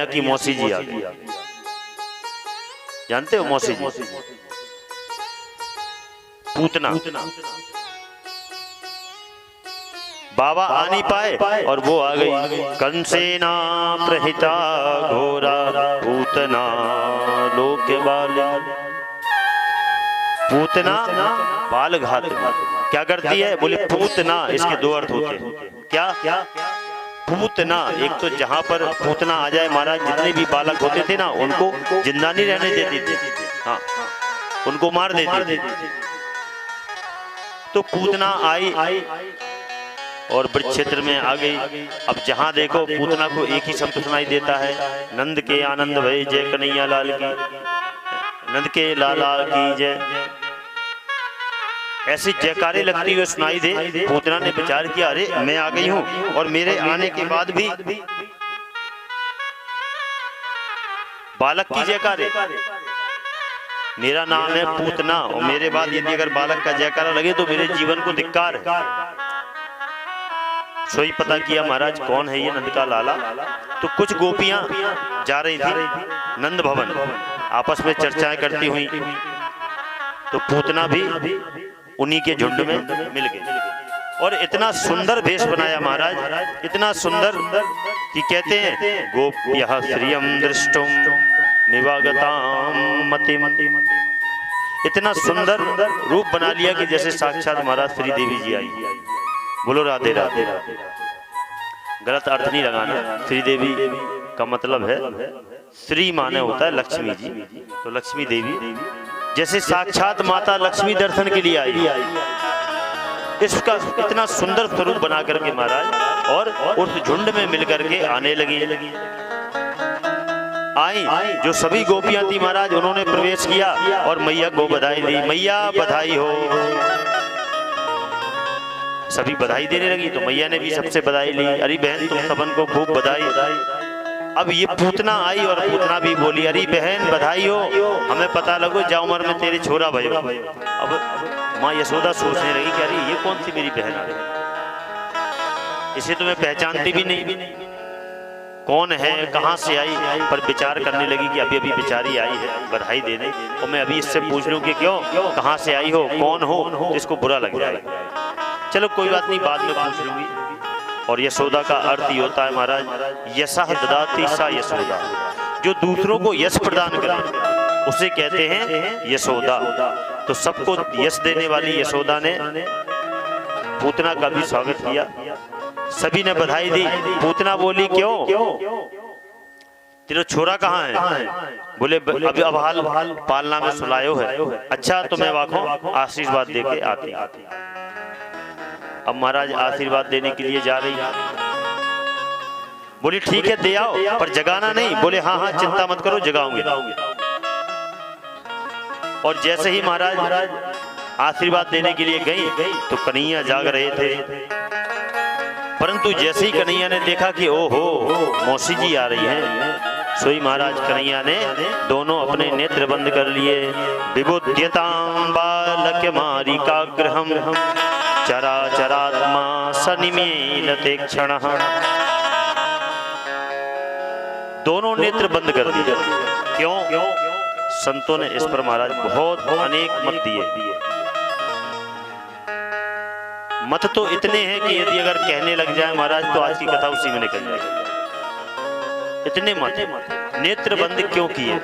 की मौसी जी आ गई। जानते हो मौसी जी? पूतना। बाबा आ नहीं पाए और वो आ गई। कंसेना प्रहिता घोरा पूतना लोक बाल। पूतना बाल घात क्या करती है? बोले पूतना, इसके दो अर्थ होते हैं। क्या? पूतना, एक तो जहां पर पूतना आ जाए महाराज, जितने भी बालक होते थे ना उनको जिंदा नहीं रहने देती थी, हाँ उनको मार देती थी। तो पूतना आई और ब्रज क्षेत्र में आ गई। अब जहां देखो पूतना को एक ही शब्द सुनाई देता है, नंद के आनंद भई जय कन्हैया लाल की, नंद के लाला की जय। ऐसी जयकारे लगती हुई सुनाई दे। पूतना ने विचार किया, अरे मैं आ गई हूं और मेरे आने के बाद भी बालक की जयकारे। मेरा नाम है पूतना और मेरे बाद यदि अगर बालक का जयकारा लगे तो मेरे जीवन को धिक्कार है। सोई पता किया महाराज कौन है ये नंद का लाला। तो कुछ गोपियां जा रही थी नंद भवन, आपस में चर्चाएं करती हुई। तो पूतना भी उन्हीं के झुंड में मिल गए और इतना सुंदर भेष बनाया महाराज, इतना सुंदर कि कहते हैं गोप्यः श्रियं दृष्टुम निवागताम मतिम। इतना सुंदर रूप बना लिया कि जैसे साक्षात महाराज श्री देवी जी आई। बोलो राधे राधे। गलत अर्थ नहीं लगाना, श्री देवी का मतलब है श्री माने होता है लक्ष्मी जी, तो लक्ष्मी देवी जैसे साक्षात माता लक्ष्मी दर्शन के लिए आई। इसका इतना सुंदर स्वरूप बना करके महाराज और उस झुंड में मिलकर के आने लगी। आई जो सभी गोपियां थी महाराज, उन्होंने प्रवेश किया और मैया को बधाई दी। मैया बधाई हो। सभी बधाई देने लगी तो मैया ने भी सबसे बधाई ली। अरे बहन तुम सबन को खूब बधाई। अब ये पूतना आई और पूतना भी बोली, अरे बहन बधाई हो, हमें पता लगो जा उम्र में तेरे छोरा भयो। अब माँ यशोदा सोचने लगी कि अरे ये कौन सी मेरी बहन आ गई, इसे तो मैं पहचानती भी नहीं, कौन है कहाँ से आई। पर विचार करने लगी कि अभी अभी बेचारी आई है बधाई देने और मैं अभी इससे पूछ लूं कि क्यों कहाँ से आई हो कौन हो, इसको बुरा लग जाएगा। चलो कोई बात नहीं, बाद में पूछ लूंगी। और यशोदा का अर्थ ही होता है महाराज यशः ददाति सा यशोदा, जो दूसरों को यश प्रदान करे उसे कहते हैं यशोदा। तो सबको यश देने वाली यशोदा ने पूतना का भी स्वागत किया, सभी ने बधाई दी। पूतना बोली क्यों तेरा छोरा कहाँ है? बोले अभी अबहाल पालना में सुलायो है। अच्छा तो मैं वाखो आशीर्वाद दे के आती। अब महाराज आशीर्वाद देने के लिए जा रही। बोली ठीक है दे आओ पर जगाना नहीं। बोले हाँ हाँ चिंता मत करो जगाऊंगे। और जैसे ही महाराज आशीर्वाद देने के लिए गई तो कन्हैया जाग रहे थे। परंतु जैसे ही कन्हैया ने देखा कि ओहो मौसी जी आ रही हैं, सोई महाराज कन्हैया ने दोनों अपने नेत्र बंद कर लिए। विबुध्यतां बालकमारिकाग्रहं चराचरात्मा सनिमीलते क्षणः। दोनों नेत्र बंद कर दिए। क्यों? संतों ने इस पर महाराज बहुत अनेक मत दिए। मत तो इतने हैं कि यदि अगर कहने लग जाए महाराज तो आज की कथा उसी में निकल जाएगी। इतने मत। नेत्र बंद क्यों किए,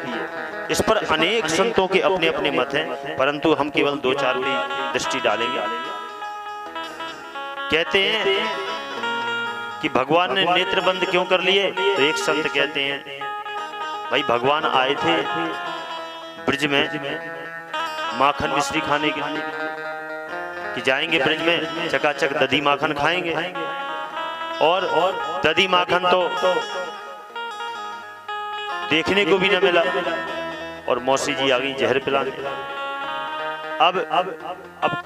इस पर अनेक संतों के अपने अपने मत हैं, परंतु हम केवल दो चार की दृष्टि डालेंगे। कहते हैं कि भगवान ने नेत्र बंद क्यों कर लिए, तो एक संत कहते हैं भाई भगवान आए थे ब्रज में माखन मिश्री खाने के लिए, कि जाएंगे ब्रज में चकाचक दधी माखन खाएंगे। और दधी माखन तो देखने को भी न मिला और मौसी जी आ गई जहर पिलाने। अब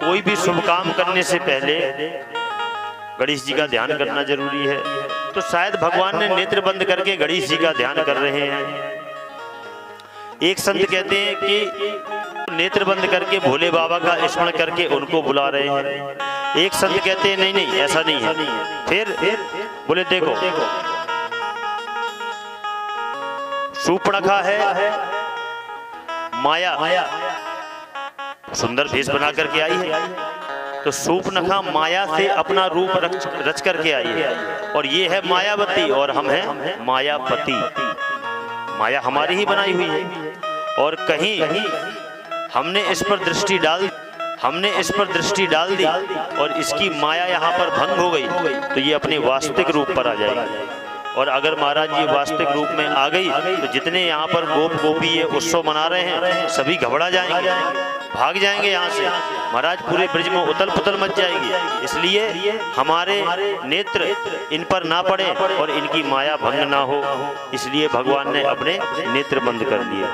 कोई भी शुभ काम करने से पहले गणेश जी का ध्यान करना जरूरी है। तो शायद भगवान ने नेत्र बंद करके गणेश जी का ध्यान कर रहे हैं। एक संत कहते हैं कि नेत्र बंद करके भोले बाबा का स्मरण करके उनको बुला रहे हैं। एक संत कहते हैं नहीं नहीं ऐसा नहीं है। फिर बोले देखो शूर्पणखा है माया, सुंदर भेष बना करके आई है, तो शूर्पणखा माया से अपना रूप रच करके आई है, और ये है मायावती और हम हैं मायापति। माया हमारी ही बनाई हुई है, और कहीं हमने इस पर दृष्टि डाल दी और इसकी माया यहाँ पर भंग हो गई, तो ये अपने वास्तविक रूप पर आ जाएगी। और अगर महाराज जी वास्तविक रूप में आ गई तो जितने यहाँ पर गोप गोपी ये उत्सव मना रहे हैं सभी घबरा जाएंगे, भाग जाएंगे यहाँ से। महाराज पूरे ब्रज में उथल पुथल मच जाएगी। इसलिए हमारे नेत्र इन पर ना पड़े और इनकी माया भंग ना हो, इसलिए भगवान ने अपने नेत्र बंद कर दिए।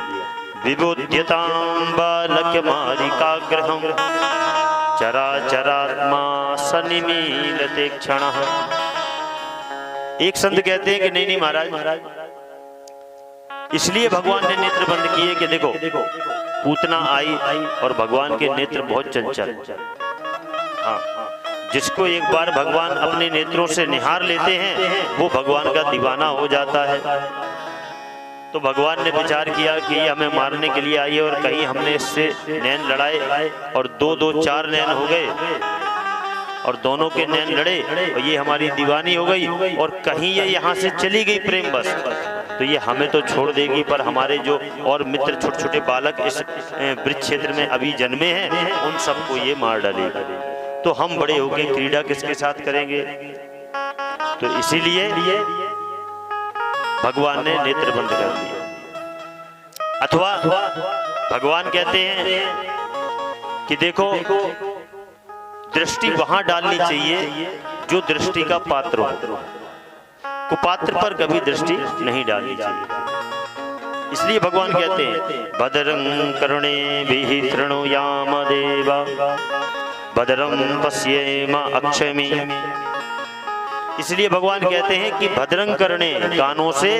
विबुध्यतां बालकमारिकाग्रहं चराचरात्मा सनिमीलते क्षणः। एक संत कहते हैं कि नहीं महाराज, इसलिए भगवान ने नेत्र बंद किए कि देखो पूतना आई और भगवान के नेत्र बहुत चंचल। हाँ, जिसको एक बार भगवान अपने नेत्रों से निहार लेते हैं वो भगवान का दीवाना हो जाता है। तो भगवान ने विचार किया कि ये हमें मारने के लिए आई है और कहीं हमने इससे नैन लड़ाए और दो चार नैन हो गए और दोनों के नैन लड़े और ये हमारी दीवानी हो गई और कहीं ये यहाँ से चली गई प्रेम बस, तो ये हमें तो छोड़ देगी, पर हमारे जो और मित्र छोटे छोटे बालक इस वृक्ष क्षेत्र में अभी जन्मे हैं उन सबको ये मार डालेगी। तो हम बड़े होकर क्रीड़ा किसके साथ करेंगे? तो इसीलिए भगवान ने नेत्र बंद कर दिया। अथवा भगवान कहते हैं कि देखो दृष्टि वहां डालनी चाहिए जो दृष्टि का पात्र हो, कुपात्र पर कभी दृष्टि नहीं डालनी चाहिए। इसलिए भगवान कहते हैं भद्रं कर्णेभिः शृणुयाम देवा भद्रं पश्येम अक्षमी। इसलिए भगवान कहते हैं कि भद्रं कर्णे, कानों से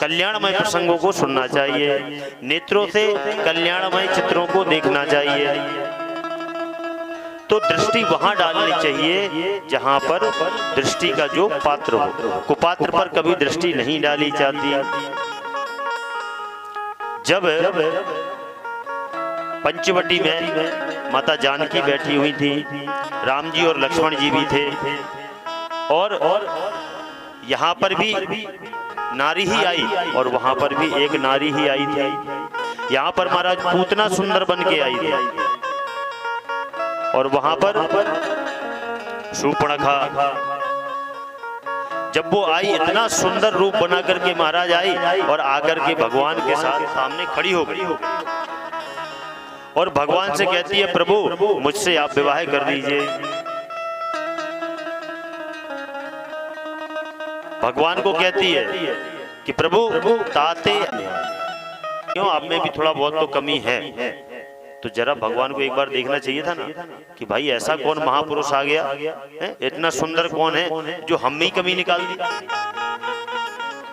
कल्याणमय प्रसंगों को सुनना चाहिए, नेत्रों से कल्याणमय चित्रों को देखना चाहिए। तो दृष्टि वहां डालनी चाहिए जहां पर दृष्टि का जो पात्र हो, कुपात्र पर कभी दृष्टि नहीं डाली जाती। जब पंचवटी में माता जानकी बैठी हुई थी, राम जी और लक्ष्मण जी भी थे, और यहाँ पर भी नारी ही आई और वहां पर भी एक नारी ही आई थी। यहाँ पर महाराज पूतना सुंदर बन के आई थी और वहां पर शूर्पणखा जब वो आई इतना सुंदर रूप बना करके महाराज आई और आकर के भगवान के साथ सामने खड़ी हो गई और भगवान से कहती है प्रभु मुझसे आप विवाह कर दीजिए। भगवान को कहती है कि प्रभु ताते क्यों, आप में भी थोड़ा बहुत तो कमी है। तो जरा भगवान को एक बार देखना चाहिए था ना कि भाई ऐसा कौन महापुरुष आ गया है, इतना सुंदर कौन है जो हम में ही कमी निकाल दी।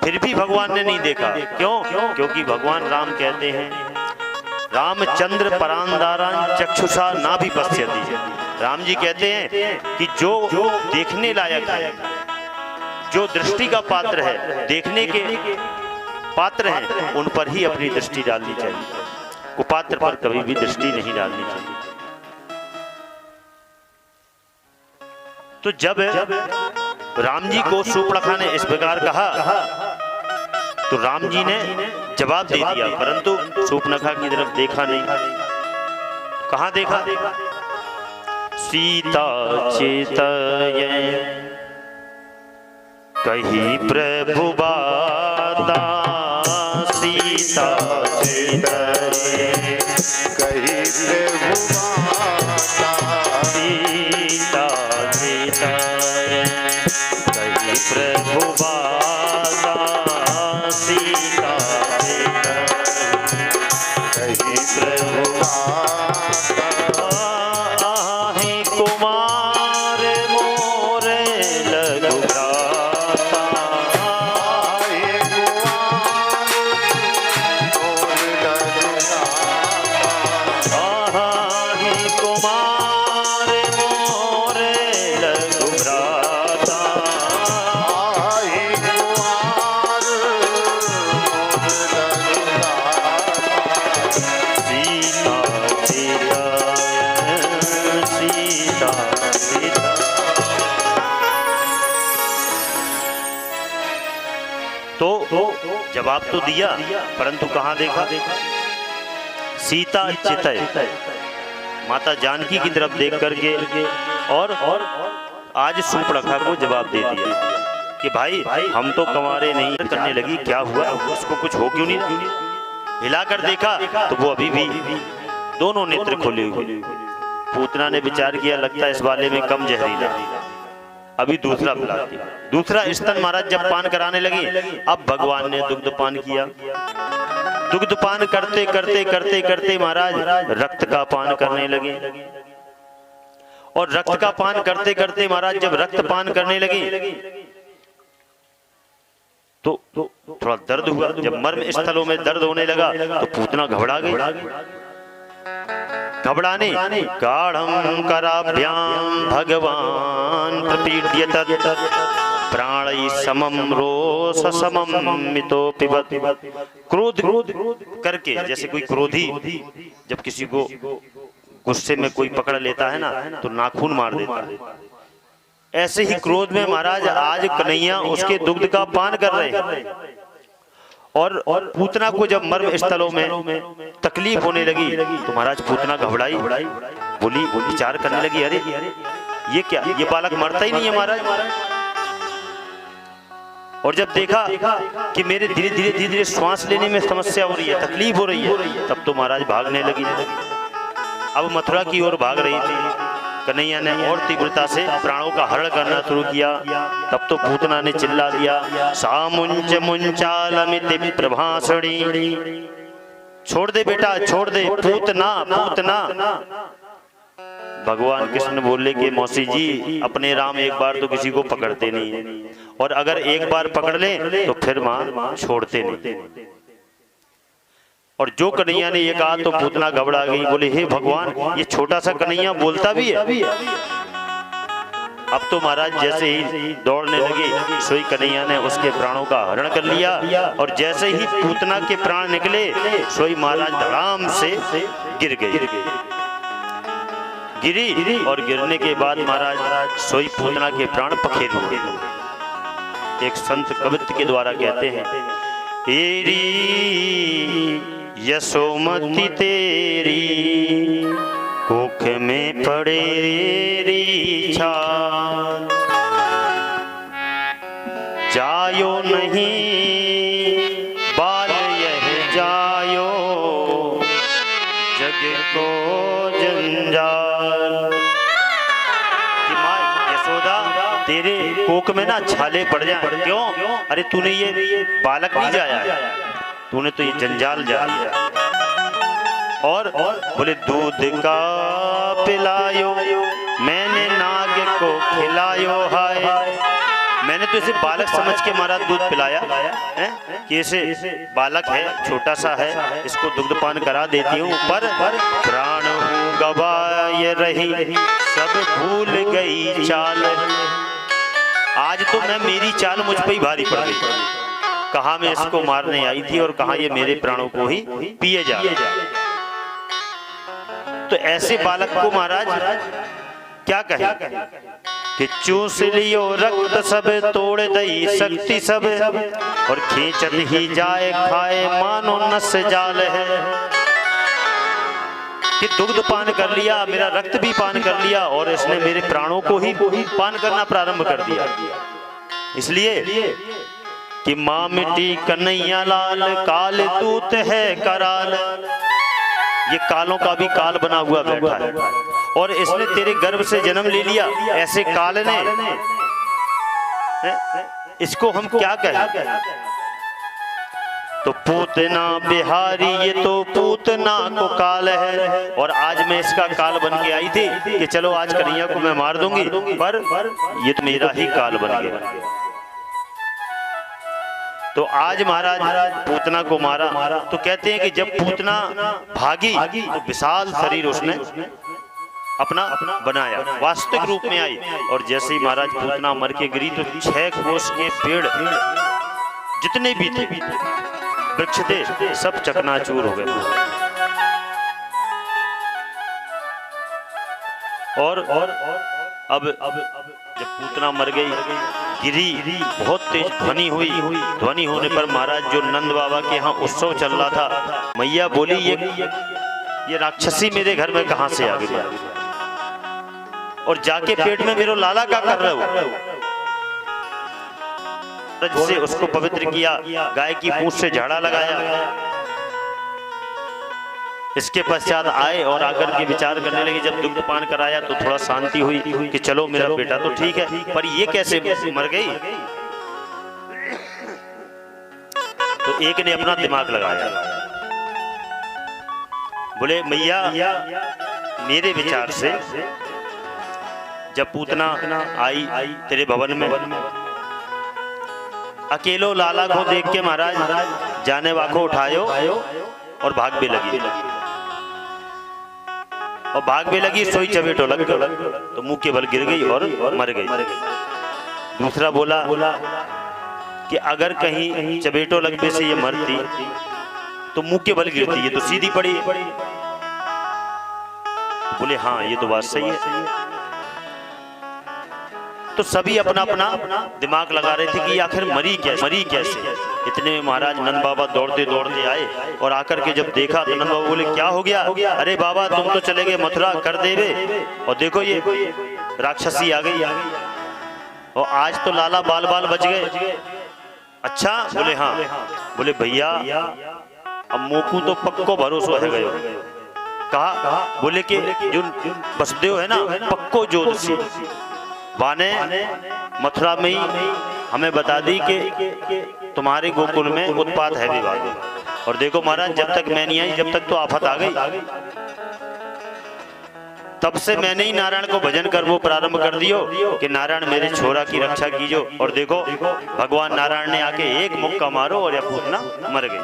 फिर भी भगवान ने नहीं देखा। क्यों? क्योंकि भगवान राम कहते हैं रामचंद्र परांदारान चक्षुषा ना भी पश्यति। राम जी कहते हैं कि जो देखने लायक है, जो दृष्टि का पात्र है, देखने के पात्र हैं, उन पर ही अपनी दृष्टि डालनी चाहिए, कुपात्र पर कभी भी दृष्टि नहीं डालनी चाहिए। तो जब राम जी को शूर्पणखा ने इस प्रकार कहा तो राम जी ने जवाब दे दिया, परंतु शूर्पणखा की तरफ देखा नहीं। कहाँ देखा? सीता चेतये कही प्रभु बाता, सीता चेतये कही प्रभु बाता, सीता चेतये कही प्रभु बाता, सीता चेतये कही प्रभु बाता। आहे कुमार मोरे लघु भ्राता, आए कुमार मोर लघु भ्राता, आहे कुमार मोरे लघु भ्राता, आए कुमार मोर जवाब तो दिया, परंतु कहाँ देखा? सीता चितय, माता जानकी की तरफ देख करके और आज सूर्पणखा को जवाब दे दिया कि भाई हम तो कंवारे नहीं। करने लगी क्या हुआ, उसको कुछ हो क्यों नहीं? हिलाकर देखा तो वो अभी भी दोनों नेत्र खोले हुए। पूतना ने विचार किया, लगता है इस वाले में कम जहरीला, अभी दूसरा पिला दिया। दूसरा स्तन महाराज जब पान कराने लगी, अब भगवान ने दुग्ध पान किया। दुग्ध पान करते करते करते करते महाराज रक्त का पान करने लगे, और रक्त का पान करते करते महाराज जब रक्त पान करने लगे तो थोड़ा दर्द हुआ। जब मर्म स्थलों में दर्द होने लगा तो पूतना घबरा गई। घबराने गाढ़ं कराभ्याम भगवान प्रपीड्यत प्राणै समम रोष समम मितो पिबत। क्रोध करके, जैसे कोई क्रोधी जब किसी को गुस्से में कोई पकड़ लेता है ना तो नाखून मार देता है, ऐसे ही क्रोध में महाराज आज कन्हैया उसके दुग्ध का पान कर रहे हैं। और पूतना को जब मर्म स्थलों में तकलीफ होने लगी तो महाराज पूतना घबराई, बोली, विचार करने लगी, अरे ये क्या, ये बालक मरता ही नहीं है महाराज। और जब देखा कि मेरे धीरे धीरे धीरे धीरे श्वास लेने में समस्या हो रही है, तकलीफ हो रही है, तब तो महाराज भागने लगी। अब मथुरा की ओर भाग रही थी। कन्हैया ने और तीव्रता से प्राणों का हरण करना शुरू किया। तब तो पूतना ने चिल्ला दिया, सामुंच मुंचालमिति प्रभाषणी, छोड़ दे बेटा, छोड़ दे, पूतना पूतना। भगवान कृष्ण बोले कि मौसी जी, अपने राम एक बार तो किसी को पकड़ते नहीं है, और अगर एक बार पकड़ ले तो फिर मां छोड़ते नहीं। और जो कन्हैया ने ये कहा तो पूतना घबरा गई, बोले हे भगवान, ये छोटा सा कन्हैया बोलता भी है। अब तो महाराज जैसे ही दौड़ने लगे, सोई कन्हैया ने उसके प्राणों का हरण कर लिया, और जैसे ही पूतना के प्राण निकले, सोई महाराज धड़ाम से गिर गई। गिरी, और गिरने के बाद महाराज सोई पूतना के प्राण पखेर हुए। एक संत कवित्त के द्वारा कहते हैं, तेरी यशोमती तेरी कोख में पड़े री छाल, जायो नहीं बाल यह जायो जग को जंजाल। कि माँ यशोदा, तेरे कोख में ना छाले पड़ जाए। क्यों? अरे तूने ये बालक नहीं जाया है, तूने तो ये जंजाल जा लिया। और बोले दूध का पिलायो मैंने नाग को खिलायो, हाय मैंने तो इसे बालक समझ के मारा दूध पिलाया है कि इसे बालक है, छोटा सा है, इसको दुग्ध पान करा देती हूँ, पर प्राण हूँ गवाए रही सब भूल गई चाल। आज तो मैं, मेरी चाल मुझ पर ही भारी पड़ गई। कहाँ मैं इसको मारने आई थी और कहाँ ये मेरे प्राणों को ही पिए जा रहा। तो ऐसे बालक को महाराज क्या कहे कि चूस लियो रक्त सब, तोड़ दई शक्ति सब, और खींचत ही जाए खाए मानो नस जाल है। कि दुग्ध पान कर लिया, मेरा रक्त भी पान कर लिया, और इसने मेरे प्राणों को ही पान करना प्रारंभ कर दिया। इसलिए कि माँ मिट्टी कन्हैया लाल, काल दूत है कराल। ये कालों का भी काल बना हुआ बैठा है, और इसने तेरे गर्भ से जन्म ले लिया, ऐसे काल ने, इसको हम क्या कहें? तो पूतना बिहारी, ये तो पूतना को काल है। और आज मैं इसका काल बन के आई थी कि चलो आज कन्हैया को मैं मार दूंगी, पर ये तो मेरा ही काल बन गया। तो आज महाराज पूतना को मारा। तो कहते हैं कि जब पूतना भागी तो विशाल शरीर उसने अपना बनाया, वास्तविक रूप में आई। और जैसे ही महाराज पूतना मर के गिरी तो 6 कोस के पेड़ जितने भी थे, वृक्ष थे, सब चकनाचूर हो गए। और अब जब पूतना मर गई, गिरी, बहुत तेज ध्वनि हुई। ध्वनि होने पर महाराज जो नंद बाबा के यहाँ उत्सव चल रहा था, मैया बोली ये राक्षसी मेरे घर में कहाँ से आ गई, और जाके पेट में मेरो लाला का कर रहे हो। से उसको पवित्र किया, गाय की पूंछ से झाड़ा लगाया। इसके पश्चात आए और आकर के विचार करने लगे। जब दुग्ध पान कराया तो थोड़ा शांति हुई कि चलो मेरा बेटा तो ठीक है, पर ये कैसे मर गई। तो एक ने अपना दिमाग लगाया, बोले मैया मेरे विचार से जब पूतना आई तेरे भवन में, अकेलो लाला को देख के महाराज जाने वाको उठायो और भाग भी लगी, और भाग भी लगी, सोई चपेटो लग तो मुंह के बल गिर गई और मर गई। दूसरा बोला कि अगर कहीं चपेटो लगने से ये मरती तो मुंह के बल गिरती, ये तो सीधी पड़ी। बोले हाँ ये तो बात सही है। तो सभी अपना अपना दिमाग लगा रहे थे कि आखिर मरी कैसे। इतने में महाराज नंद बाबा दौड़ते दौड़ते आए और आकर के जब देखा तो नंद बाबा बोले क्या हो गया। अरे बाबा तुम तो चले गए मथुरा कर देवे, और देखो ये राक्षसी आ गई, और आज तो लाला बाल बाल बच गए। अच्छा बोले हाँ। बोले भैया अब मोकू तो पक्को भरोसा है गयो। कहा बोले कि जो बसदेव है ना पक्को जोधसी बाने मथुरा में ही हमें बता दी कि तुम्हारे गोकुल में उत्पात है विवाद। और देखो महाराज जब तक मैं नहीं आई जब तक तो आफत आ गई। तब से मैंने ही नारायण को भजन कर वो प्रारंभ कर दियो कि नारायण मेरे छोरा की रक्षा कीजो। और देखो भगवान नारायण ने आके एक मुक्का मारो और यह पूतना मर गई।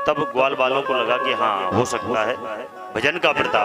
तब ग्वाल बालों को लगा कि हाँ हो सकता है भजन का प्रताप।